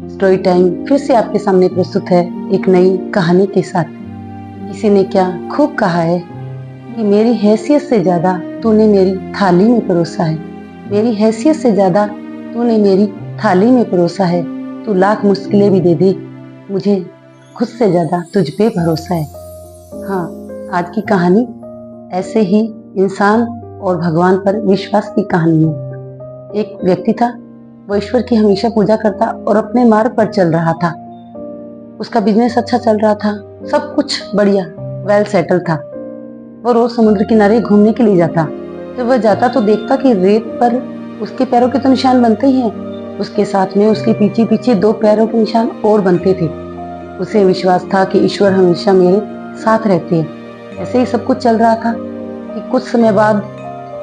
Story time फिर से आपके सामने प्रस्तुत है एक नई कहानी के साथ। किसी ने क्या खूब कहा है कि मेरी हैसियत से ज़्यादा तूने मेरी थाली में परोसा है। मेरी हैसियत से ज़्यादा तूने मेरी थाली में परोसा है। तू लाख मुश्किलें भी दे दे, मुझे खुद से ज़्यादा तुझ पे भरोसा है। हाँ, आज की कहानी ऐसे ही इंसान और भगवान पर विश्वास की कहानी है। एक व्यक्ति था, वो ईश्वर की हमेशा पूजा करता और अपने मार्ग पर चल रहा था। उसका बिजनेस अच्छा चल रहा था, सब कुछ बढ़िया, वेल सेटल था। वो रोज समुद्र किनारे घूमने के लिए जाता। जब वह जाता तो देखता कि रेत पर उसके पैरों के तो निशान बनते ही हैं, उसके साथ में उसके पीछे पीछे 2 पैरों के निशान और बनते थे। उसे विश्वास था कि ईश्वर हमेशा मेरे साथ रहते हैं। ऐसे ही सब कुछ चल रहा था कि कुछ समय बाद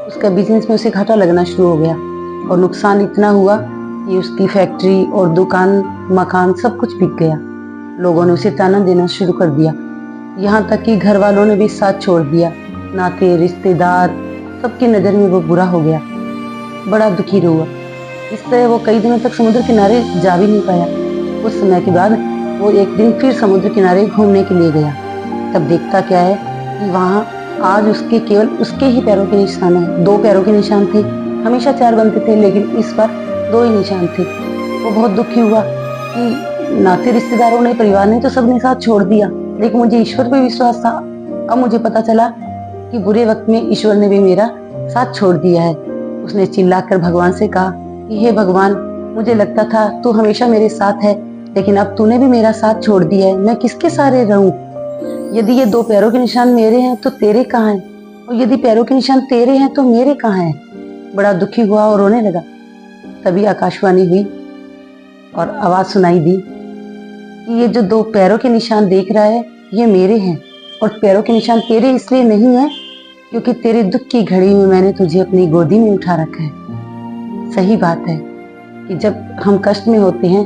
उसका बिजनेस में उसे घाटा लगना शुरू हो गया और नुकसान इतना हुआ कि उसकी फैक्ट्री और दुकान, मकान सब कुछ बिक गया। लोगों ने उसे ताना देना शुरू कर दिया, यहाँ तक कि घर वालों ने भी साथ छोड़ दिया। नाते रिश्तेदार सबकी नज़र में वो बुरा हो गया, बड़ा दुखी हुआ। इस तरह वो कई दिनों तक समुद्र किनारे जा भी नहीं पाया। कुछ समय के बाद वो एक दिन फिर समुद्र किनारे घूमने के लिए गया। तब देखता क्या है कि वहाँ आज उसके केवल उसके ही पैरों के निशान हैं। 2 पैरों के निशान थे, हमेशा 4 बनते थे, लेकिन इस बार 2 ही निशान थे। वो बहुत दुखी हुआ कि नाते रिश्तेदारों ने, परिवार ने तो सबने साथ छोड़ दिया, लेकिन मुझे ईश्वर पे विश्वास था। अब मुझे पता चला कि बुरे वक्त में ईश्वर ने भी मेरा साथ छोड़ दिया है। उसने चिल्लाकर भगवान से कहा कि हे भगवान, मुझे लगता था तू हमेशा मेरे साथ है, लेकिन अब तूने भी मेरा साथ छोड़ दिया है। मैं किसके सहारे रहूं? यदि ये 2 पैरों के निशान मेरे हैं तो तेरे कहाँ हैं? और यदि पैरों के निशान तेरे हैं तो मेरे कहाँ हैं? बड़ा दुखी हुआ और रोने लगा। तभी आकाशवाणी हुई और आवाज सुनाई दी कि ये जो 2 पैरों के निशान देख रहा है, ये मेरे हैं, और पैरों के निशान तेरे इसलिए नहीं है क्योंकि तेरे दुख की घड़ी में मैंने तुझे अपनी गोदी में उठा रखा है। सही बात है कि जब हम कष्ट में होते हैं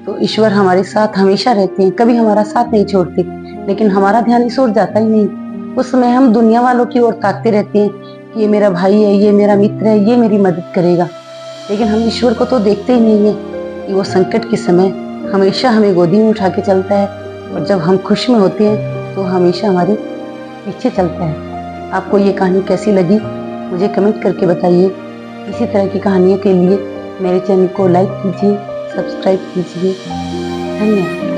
तो ईश्वर हमारे साथ हमेशा रहते हैं, कभी हमारा साथ नहीं छोड़ते, लेकिन हमारा ध्यान इस ओर जाता ही नहीं। उस समय हम दुनिया वालों की ओर ताकते रहते हैं कि ये मेरा भाई है, ये मेरा मित्र है, ये मेरी मदद करेगा, लेकिन हम ईश्वर को तो देखते ही नहीं है कि वो संकट के समय हमेशा हमें गोदी में उठा के चलता है, और जब हम खुश में होते हैं तो हमेशा हमारे पीछे चलता है। आपको ये कहानी कैसी लगी मुझे कमेंट करके बताइए। इसी तरह की कहानियों के लिए मेरे चैनल को लाइक कीजिए, सब्सक्राइब कीजिए। धन्यवाद।